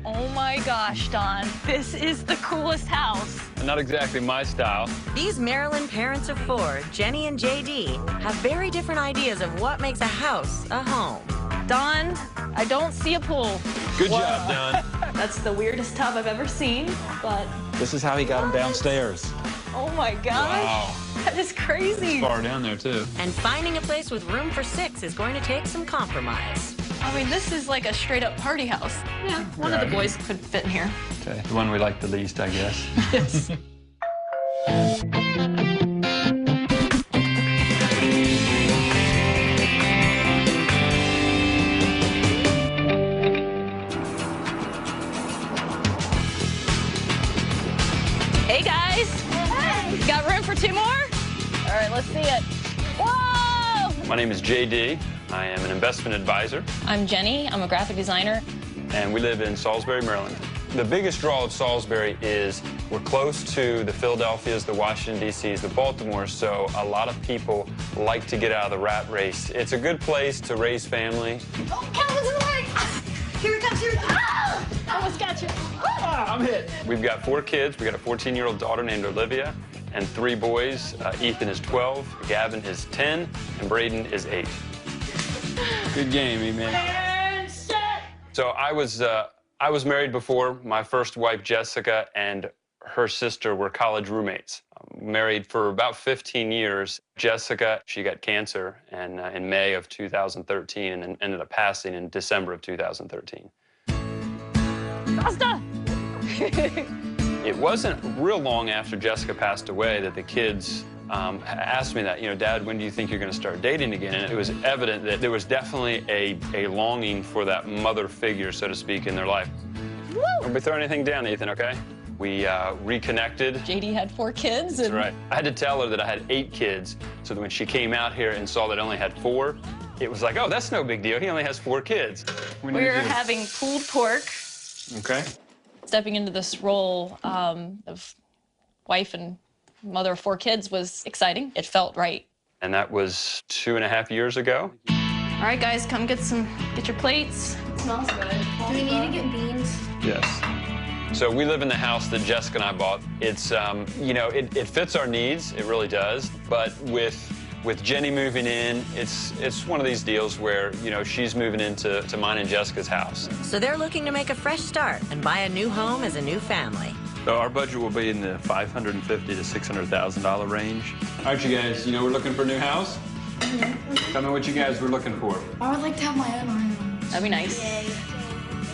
Oh my gosh, Don, this is the coolest house. Not exactly my style. These Maryland parents of four, Jenny and JD, have very different ideas of what makes a house a home. Don, I don't see a pool. Good job, Don. That's the weirdest tub I've ever seen, but... This is how he got him downstairs. Oh my gosh. Wow. That is crazy. Far down there, too. And finding a place with room for 6 is going to take some compromise. I mean, this is like a straight-up party house. Yeah, one of the boys could fit in here. Okay, the one we like the least, I guess. Yes. Hey, guys. Hey. Got room for 2 more? All right, let's see it. Whoa! My name is JD. I am an investment advisor. I'm Jenny. I'm a graphic designer. And we live in Salisbury, Maryland. The biggest draw of Salisbury is we're close to the Philadelphias, the Washington, D.C.s, the Baltimores, so a lot of people like to get out of the rat race. It's a good place to raise family. Oh, Calvin's in the way! Here it comes, here it comes! Ah! Almost got you. I'm hit. We've got 4 kids. We've got a 14-year-old daughter named Olivia and 3 boys. Ethan is 12, Gavin is 10, and Braden is 8. Good game, man. And set! So I was married before. My first wife, Jessica, and her sister were college roommates. Married for about 15 years. Jessica, she got cancer and in May of 2013 and ended up passing in December of 2013. Costa! It wasn't real long after Jessica passed away that the kids asked me that, you know, Dad, when do you think you're going to start dating again? And it was evident that there was definitely a longing for that mother figure, so to speak, in their life. Woo! Don't be throwing anything down, Ethan, okay? We reconnected. JD had 4 kids. That's right. I had to tell her that I had 8 kids, so that when she came out here and saw that I only had 4, it was like, oh, that's no big deal. He only has 4 kids. We're having pulled pork. Okay. Stepping into this role of wife and mother of 4 kids was exciting. It felt right. And that was 2.5 years ago. All right, guys, come get your plates. It smells good. Do we need to get beans? Yes. So we live in the house that Jessica and I bought. It's, you know, it fits our needs. It really does. But with Jenny moving in, it's one of these deals where, you know, she's moving into mine and Jessica's house. So they're looking to make a fresh start and buy a new home as a new family. So our budget will be in the $550,000 to $600,000 range. All right, you guys, you know we're looking for a new house? Tell me what you guys were looking for. I would like to have my own room. That'd be nice. Yay.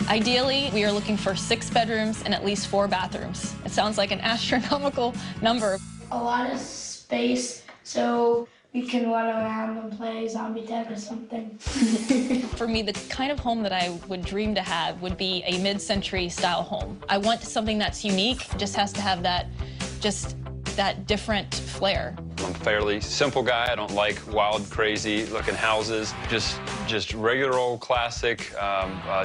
Ideally, we are looking for 6 bedrooms and at least 4 bathrooms. It sounds like an astronomical number. A lot of space, so we can run around and play zombie tag or something. For me, the kind of home that I would dream to have would be a mid-century style home. I want something that's unique. It just has to have that different flair. I'm a fairly simple guy. I don't like wild, crazy looking houses. Just regular old classic,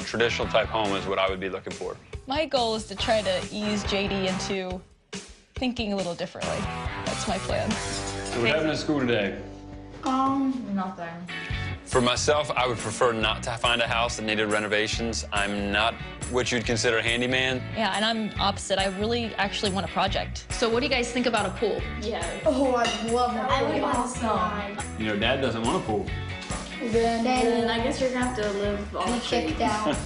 traditional type home is what I would be looking for. My goal is to try to ease JD into thinking a little differently. That's my plan. So what happened at school today? Nothing. For myself, I would prefer not to find a house that needed renovations. I'm not what you'd consider a handyman. Yeah, and I'm opposite. I really actually want a project. So what do you guys think about a pool? Yeah. Oh, I'd love it. I would awesome. You know, Dad doesn't want a pool. Then I guess you're gonna have to live on the street. Out.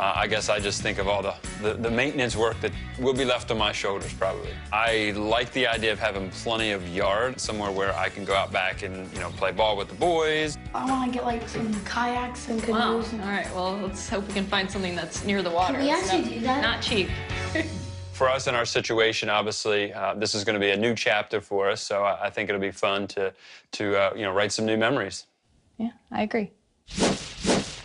I guess I just think of all the maintenance work that will be left on my shoulders, probably. I like the idea of having plenty of yard, somewhere where I can go out back and, you know, play ball with the boys. I want to get, like, some kayaks and canoes. Wow. All right, well, let's hope we can find something that's near the water. Can we actually do that? Not cheap. For us in our situation, obviously, this is going to be a new chapter for us, so I think it'll be fun to you know, write some new memories. Yeah, I agree.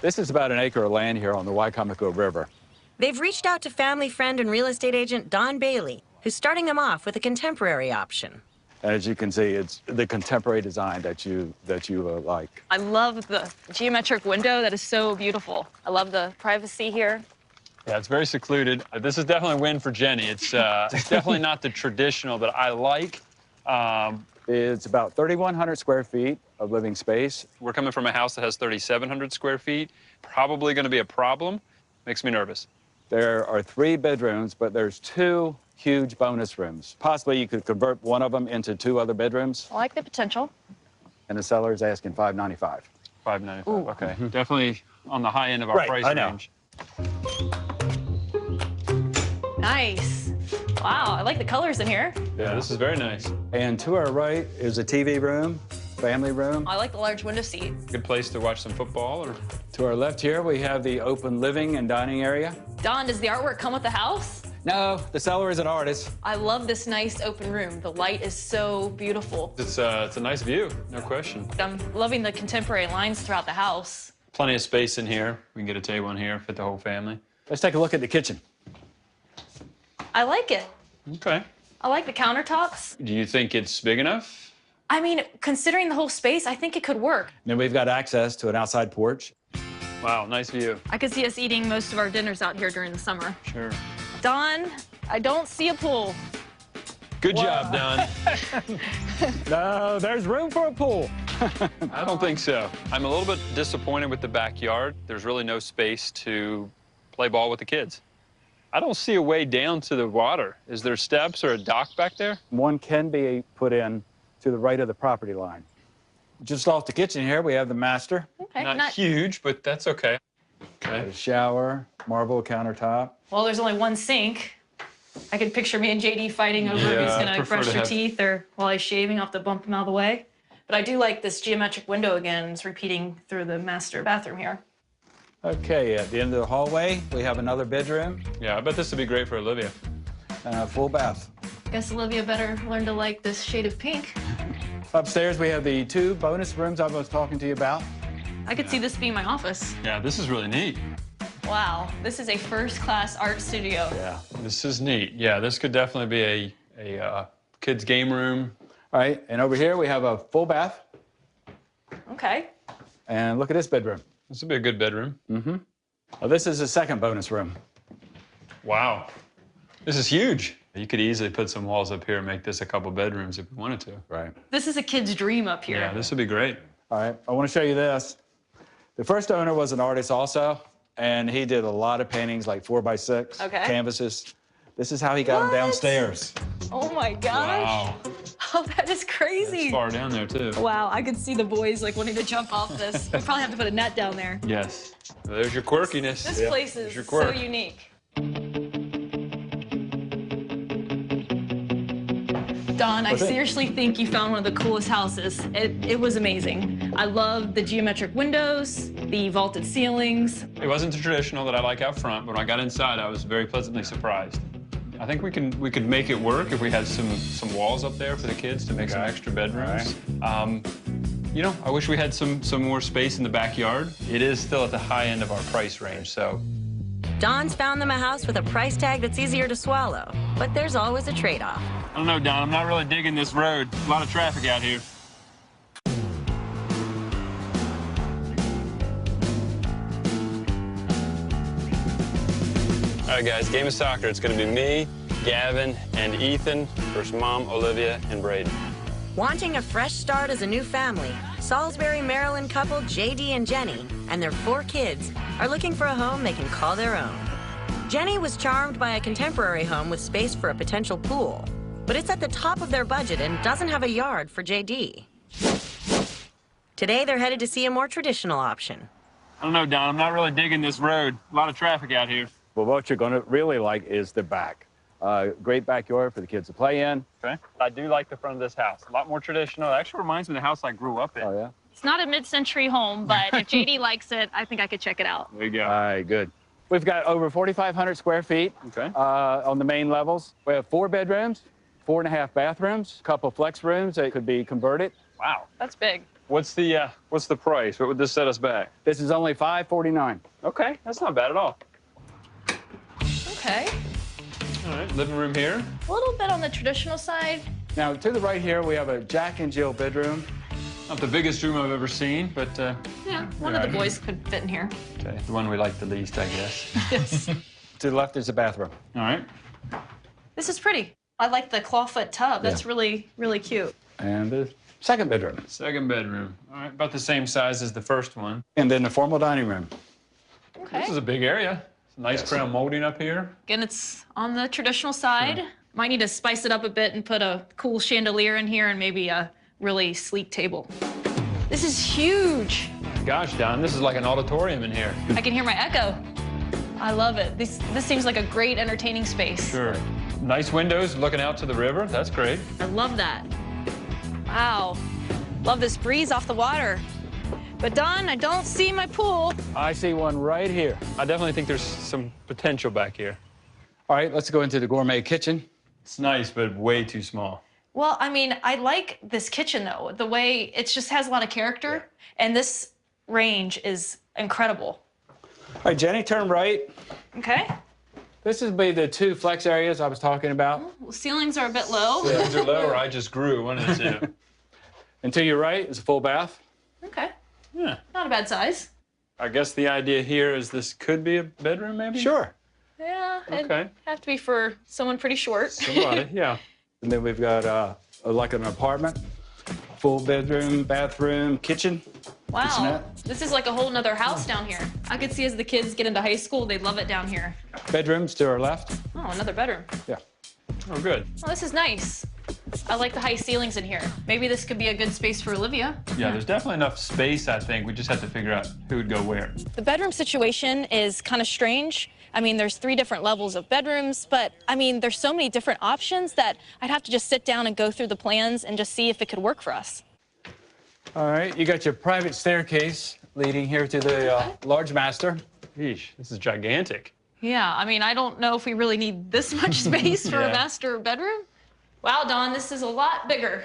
This is about an acre of land here on the Wycomico River. They've reached out to family friend and real estate agent Don Bailey, who's starting them off with a contemporary option. And as you can see, it's the contemporary design that you like. I love the geometric window. That is so beautiful. I love the privacy here. Yeah, it's very secluded. This is definitely a win for Jenny. It's definitely not the traditional that I like. It's about 3,100 square feet of living space. We're coming from a house that has 3,700 square feet. Probably going to be a problem. Makes me nervous. There are 3 bedrooms, but there's 2 huge bonus rooms. Possibly you could convert one of them into 2 other bedrooms. I like the potential. And the seller is asking $595. $595. Okay. Definitely on the high end of our Right, price I know. range. Nice. Wow, I like the colors in here. Yeah, this is very nice. And to our right is a TV room, family room. I like the large window seat. Good place to watch some football or To our left here, we have the open living and dining area. Don, does the artwork come with the house? No, the seller is an artist. I love this nice open room. The light is so beautiful. it's a nice view, no question. I'm loving the contemporary lines throughout the house. Plenty of space in here. We can get a table in here, fit the whole family. Let's take a look at the kitchen. I like it. Okay. I like the countertops. Do you think it's big enough? I mean, considering the whole space, I think it could work. And then we've got access to an outside porch. Wow, nice view. I could see us eating most of our dinners out here during the summer. Sure. Don, I don't see a pool. Good job, Don. No, there's room for a pool. I don't think so. I'm a little bit disappointed with the backyard. There's really no space to play ball with the kids. I don't see a way down to the water. Is there steps or a dock back there? One can be put in to the right of the property line. Just off the kitchen here, we have the master, Okay, Not huge, but that's okay. Okay. the shower, marble countertop. Well, there's only one sink. I could picture me and JD fighting over Yeah, who's I gonna prefer brush to your have- teeth or while he's shaving, I'll have to bump him out of the way. But I do like this geometric window again. It's repeating through the master bathroom here. Okay, at the end of the hallway, we have another bedroom Yeah, I bet this would be great for Olivia. and a full bath. Guess Olivia better learn to like this shade of pink. Upstairs, we have the 2 bonus rooms I was talking to you about. I could see this being my office. Yeah, this is really neat. Wow, this is a first-class art studio. Yeah. This is neat. Yeah, this could definitely be a kids' game room. All right, and over here, we have a full bath. Okay. And look at this bedroom. This would be a good bedroom. Well, this is the second bonus room. Wow. This is huge. You could easily put some walls up here and make this a couple bedrooms if you wanted to. Right. This is a kid's dream up here. Yeah, this would be great. All right, I want to show you this. The first owner was an artist also, and he did a lot of paintings, like 4x6 Okay. canvases. This is how he got them What? downstairs. Oh my gosh. Wow. Oh, that is crazy. It's far down there, too. Wow, I could see the boys like wanting to jump off this. We'll probably have to put a net down there. Yes. Well, there's your quirkiness. This place is your so quirk. unique. Don, I What's it? seriously think you found one of the coolest houses. It was amazing. I love the geometric windows, the vaulted ceilings. It wasn't the traditional that I like out front, but when I got inside, I was very pleasantly surprised. I think we could make it work if we had some walls up there for the kids to make some extra bedrooms. You know, I wish we had some more space in the backyard. It is still at the high end of our price range, so. Don's found them a house with a price tag that's easier to swallow, but there's always a trade-off. I don't know, Don. I'm not really digging this road. A lot of traffic out here. All right, guys, game of soccer. It's going to be me, Gavin, and Ethan versus Mom, Olivia, and Braden. Wanting a fresh start as a new family, Salisbury, Maryland couple JD and Jenny and their 4 kids are looking for a home they can call their own. Jenny was charmed by a contemporary home with space for a potential pool, but it's at the top of their budget and doesn't have a yard for JD. Today, they're headed to see a more traditional option. I don't know, Don. I'm not really digging this road. A lot of traffic out here. But what you're going to really like is the back. Great backyard for the kids to play in. Okay. I do like the front of this house. A lot more traditional. It actually reminds me of the house I grew up in. Oh, yeah? It's not a mid-century home, but if JD likes it, I think I could check it out. There you go. All right, good. We've got over 4,500 square feet Okay. on the main levels. We have 4 bedrooms, 4.5 bathrooms, a couple flex rooms that could be converted. Wow. That's big. What's the price? What would this set us back? This is only $549. Okay, that's not bad at all. Okay. All right, living room here. A little bit on the traditional side. Now, to the right here, we have a Jack and Jill bedroom. Not the biggest room I've ever seen, but Yeah, one of the boys could fit in here. okay, the one we like the least, I guess. Yes. To the left is the bathroom. All right. This is pretty. I like the clawfoot tub. That's really, really cute. And the second bedroom. Second bedroom. All right, about the same size as the first one. And then the formal dining room. Okay. This is a big area. Nice crown molding up here. Again, it's on the traditional side. Sure. Might need to spice it up a bit and put a cool chandelier in here and maybe a really sleek table. This is huge. Gosh, Don, this is like an auditorium in here. I can hear my echo. I love it. This seems like a great entertaining space. Sure. Nice windows looking out to the river. That's great. I love that. Wow. Love this breeze off the water. But Don, I don't see my pool. I see one right here. I definitely think there's some potential back here. All right, let's go into the gourmet kitchen. It's nice, but way too small. Well, I mean, I like this kitchen, though. The way it just has a lot of character. And this range is incredible. All right, Jenny, turn right. Okay. This would be the 2 flex areas I was talking about. Well, ceilings are a bit low. These are lower. I just grew one of the 2. And to your right is a full bath. Okay. Yeah. Not a bad size. I guess the idea here is this could be a bedroom, maybe? Sure. Yeah. It'd Okay. have to be for someone pretty short. Somebody, yeah. And then we've got like an apartment, full bedroom, bathroom, kitchen. Wow. Kitchenette. This is like a whole nother house down here. I could see as the kids get into high school, they'd love it down here. Bedrooms to our left. Oh, another bedroom. Yeah. Oh, good. Well, this is nice. I like the high ceilings in here. Maybe this could be a good space for Olivia. Yeah, there's definitely enough space, I think. We just have to figure out who would go where. The bedroom situation is kind of strange. I mean, there's 3 different levels of bedrooms, but I mean, there's so many different options that I'd have to just sit down and go through the plans and just see if it could work for us. All right, you got your private staircase leading here to the large master. Yeesh, this is gigantic. Yeah, I mean, I don't know if we really need this much space for a Yeah. master bedroom. Wow, Don, this is a lot bigger.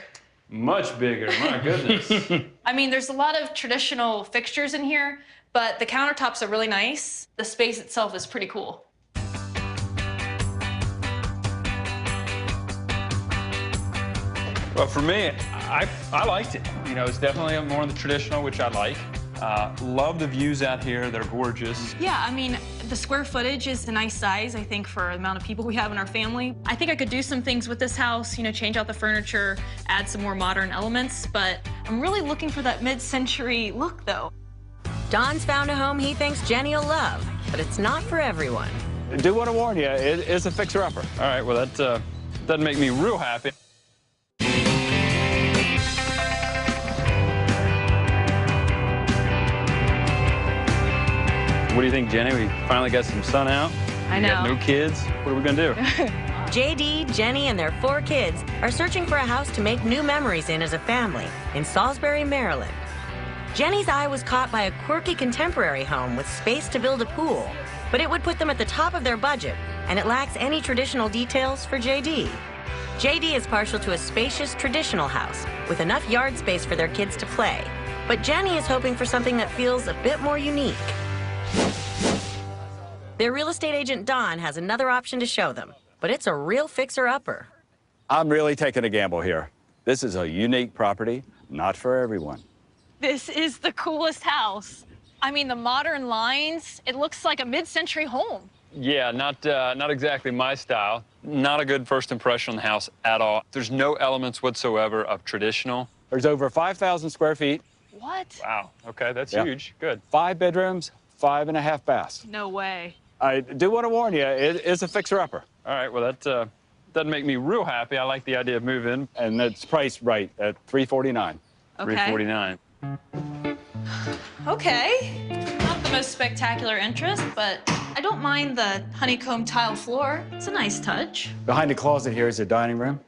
Much bigger, my goodness. I mean, there's a lot of traditional fixtures in here, but the countertops are really nice. The space itself is pretty cool. Well, for me, I liked it. You know, it's definitely more on the traditional, which I like. Love the views out here. They're gorgeous. Yeah, I mean, the square footage is a nice size, I think, for the amount of people we have in our family. I think I could do some things with this house, you know, change out the furniture, add some more modern elements, but I'm really looking for that mid-century look, though. Don's found a home he thinks Jenny will love, but it's not for everyone. Do want to warn you, it is a fixer-upper. All right, well, that doesn't make me real happy. What do you think, Jenny? We finally got some sun out. I We got know. no kids. What are we gonna do? JD, Jenny, and their 4 kids are searching for a house to make new memories in as a family in Salisbury, Maryland. Jenny's eye was caught by a quirky contemporary home with space to build a pool, but it would put them at the top of their budget, and it lacks any traditional details for JD. JD is partial to a spacious traditional house with enough yard space for their kids to play, but Jenny is hoping for something that feels a bit more unique. Their real estate agent, Don, has another option to show them, but it's a real fixer-upper. I'm really taking a gamble here. This is a unique property, not for everyone. This is the coolest house. I mean, the modern lines, it looks like a mid-century home. Yeah, not exactly my style. Not a good first impression on the house at all. There's no elements whatsoever of traditional. There's over 5,000 square feet, What? Wow, okay, that's Yeah. huge. Good. 5 bedrooms, 5.5 baths. No way. I do want to warn you, it is a fixer-upper. All right, well, that doesn't make me real happy. I like the idea of moving. And it's priced right at $349. Okay. $349. Okay. Not the most spectacular interest, but I don't mind the honeycomb tile floor. It's a nice touch. Behind the closet here is the dining room.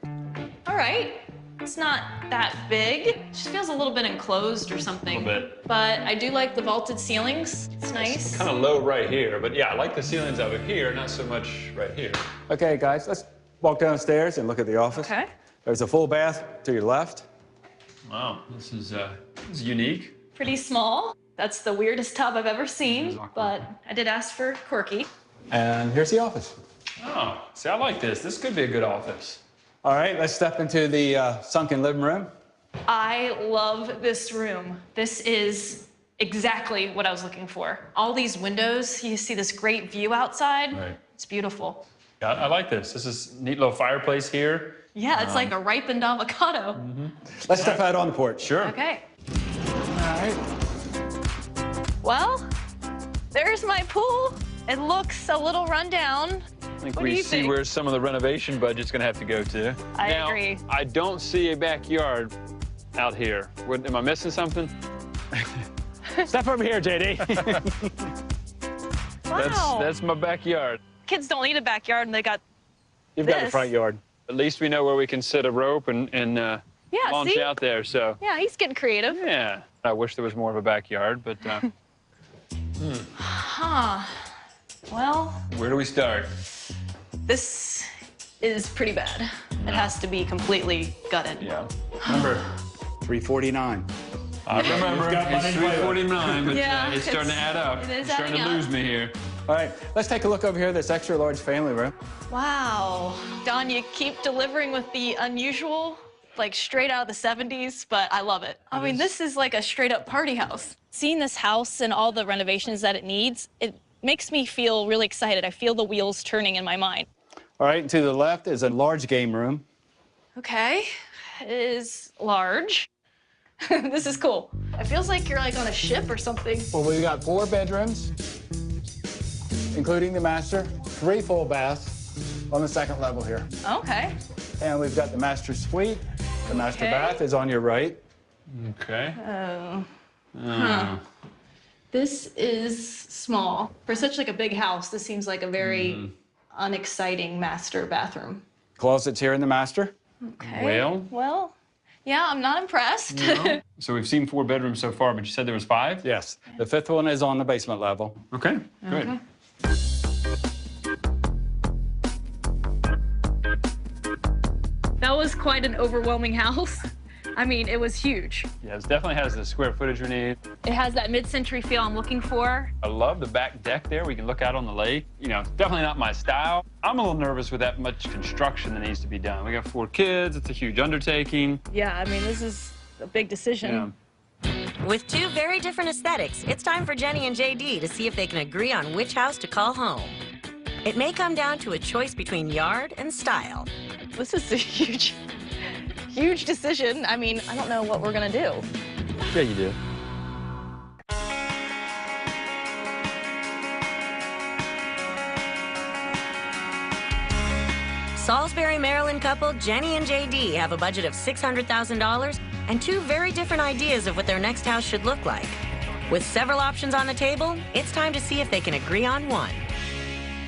All right. It's not that big. It just feels a little bit enclosed or something. A little bit. But I do like the vaulted ceilings. It's nice. Kind of low right here, but yeah, I like the ceilings over here, not so much right here. Okay, guys, let's walk downstairs and look at the office. Okay. There's a full bath to your left. Wow, this is unique. Pretty small. That's the weirdest tub I've ever seen, but I did ask for quirky. And here's the office. Oh, see, I like this. This could be a good office. All right, let's step into the sunken living room. I love this room. This is exactly what I was looking for. All these windows, you see this great view outside. Right. It's beautiful. Yeah, I like this. This is a neat little fireplace here. Yeah, it's like a ripened avocado. Let's step out on the porch. Sure. Okay. All right. Well, there's my pool, It looks a little rundown. I think What do we you see think? where some of the renovation budget's going to have to go to. I now, agree. I don't see a backyard out here. Am I missing something? Step over here, JD. Wow. That's my backyard. Kids don't need a backyard, and they got You've got the This. front yard. At least we know where we can set a rope and launch see? out there. So Yeah, he's getting creative. yeah, I wish there was more of a backyard, but Huh. Well, where do we start? this is pretty bad. It has to be completely gutted. Yeah, Remember, 349. I remember. You've got money It's to play with. 349, but Yeah, it's starting to it's- add up. it is It's starting to adding lose up. me here. All right, let's take a look over here, this extra large family room. Wow. Don, you keep delivering with the unusual, like straight out of the 70s, but I love it. I mean, this is like a straight up party house. Seeing this house and all the renovations that it needs, it makes me feel really excited. I feel the wheels turning in my mind. All right, to the left is a large game room. Okay, it is large. This is cool. It feels like you're like on a ship or something. Well, we've got 4 bedrooms, including the master, 3 full baths on the 2nd level here. Okay. And we've got the master suite. The master Okay. bath is on your right. Okay. This is small. For such like a big house, this seems like a very unexciting master bathroom. Closets here in the master. Okay. Well, yeah, I'm not impressed. no. So we've seen 4 bedrooms so far, but you said there was 5? Yes, the 5th one is on the basement level. Okay, good. Okay. That was quite an overwhelming house. I mean, it was huge. Yeah, it definitely has the square footage we need. It has that mid-century feel I'm looking for. I love the back deck there. We can look out on the lake. You know, definitely not my style. I'm a little nervous with that much construction that needs to be done. We got 4 kids. It's a huge undertaking. Yeah, I mean, this is a big decision. Yeah. With 2 very different aesthetics, it's time for Jenny and JD to see if they can agree on which house to call home. It may come down to a choice between yard and style. This is a huge decision. I mean, I don't know what we're gonna do. Yeah, you do. Salisbury, Maryland couple Jenny and JD have a budget of $600,000 and 2 very different ideas of what their next house should look like. With several options on the table, it's time to see if they can agree on one.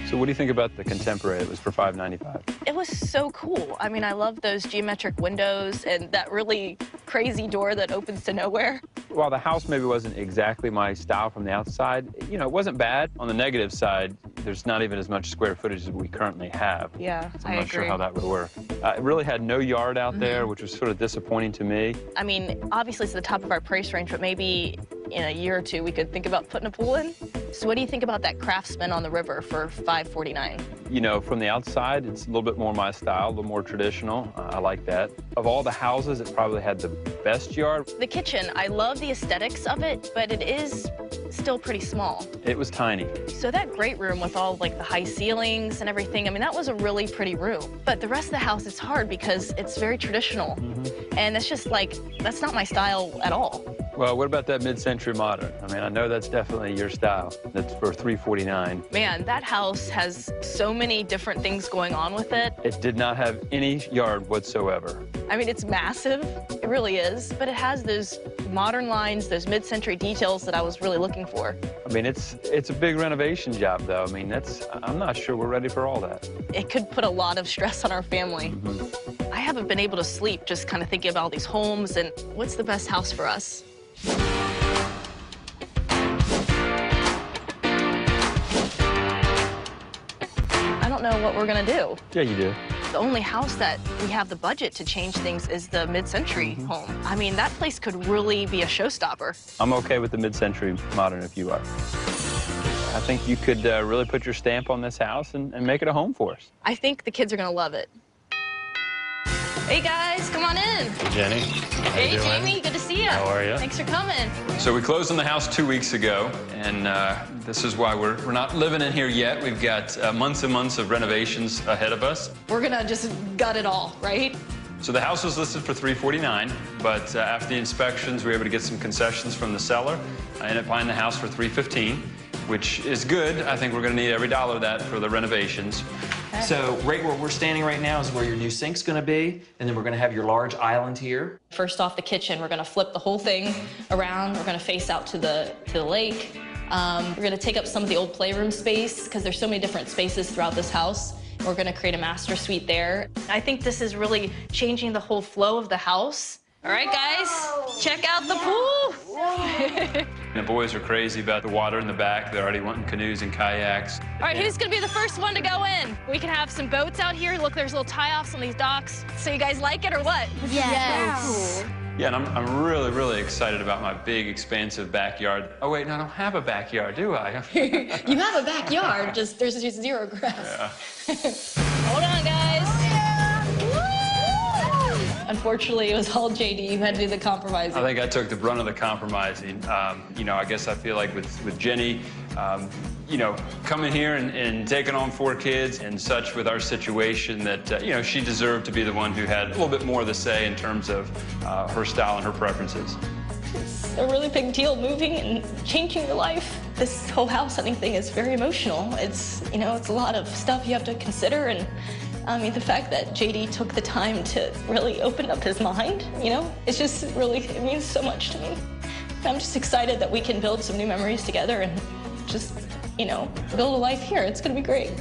So what do you think about the contemporary that was for $595? It was so cool. I mean, I love those geometric windows and that really crazy door that opens to nowhere. While the house maybe wasn't exactly my style from the outside, you know, it wasn't bad. On the negative side, there's not even as much square footage as we currently have. Yeah, So I'm not sure how that would work. It really had no yard out there, which was sort of disappointing to me. I mean, obviously it's the top of our price range, but maybe in a year or 2 we could think about putting a pool in. So what do you think about that Craftsman on the river for $549? You know, from the outside, it's a little bit more my style, a little more traditional. I like that. Of all the houses, it probably had the best yard. The kitchen, I love the aesthetics of it, but it is still pretty small. It was tiny. So that great room with all like the high ceilings and everything, I mean, that was a really pretty room. But the rest of the house is hard because it's very traditional. And it's just like, that's not my style at all. Well, what about that mid-century modern? I mean, I know that's definitely your style. That's for $349. Man, that house has so many different things going on with it. It did not have any yard whatsoever. I mean, it's massive, it really is, but it has those modern lines, those mid-century details that I was really looking for. I mean, it's a big renovation job, though. I mean, I'm not sure we're ready for all that. It could put a lot of stress on our family. I haven't been able to sleep just kind of thinking about all these homes and what's the best house for us. I don't know what we're gonna do. Yeah, you do. The only house that we have the budget to change things is the mid-century home. I mean, that place could really be a showstopper. I'm okay with the mid-century modern if you are. I think you could really put your stamp on this house and make it a home for us. I think the kids are gonna love it. Hey guys, come on in. Jenny. Hey Jamie, good to see you. How are you? Thanks for coming. So we closed on the house 2 weeks ago, and this is why we're not living in here yet. We've got months and months of renovations ahead of us. We're gonna just gut it all, right? So the house was listed for $349, but after the inspections, we were able to get some concessions from the seller. I ended up buying the house for $315. which is good. I think we're going to need every dollar of that for the renovations. So right where we're standing right now is where your new sink's going to be, and then we're going to have your large island here. First off, the kitchen, we're going to flip the whole thing around. We're going to face out to the lake. We're going to take up some of the old playroom space because there's so many different spaces throughout this house. We're going to create a master suite there. I think this is really changing the whole flow of the house. All right, guys, check out the pool. The boys are crazy about the water in the back. They're already wanting canoes and kayaks. All right, who's gonna be the first one to go in? We can have some boats out here. Look, there's little tie-offs on these docks. So you guys like it or what? Yes. Yeah, and I'm really, really excited about my big, expansive backyard. Oh, wait, no, I don't have a backyard, do I? You have a backyard, just there's just zero grass. Yeah. Hold on, guys. Unfortunately, it was all JD who had to do the compromising. I think I took the brunt of the compromising. You know, I guess I feel like with Jenny, you know, coming here and taking on 4 kids and such with our situation that, you know, she deserved to be the one who had a little bit more of the say in terms of her style and her preferences. It's a really big deal, moving and changing your life. This whole house hunting thing is very emotional. It's, you know, it's a lot of stuff you have to consider, and I mean, the fact that JD took the time to really open up his mind, you know, it's just really, it means so much to me. I'm just excited that we can build some new memories together and just, you know, build a life here. It's gonna be great.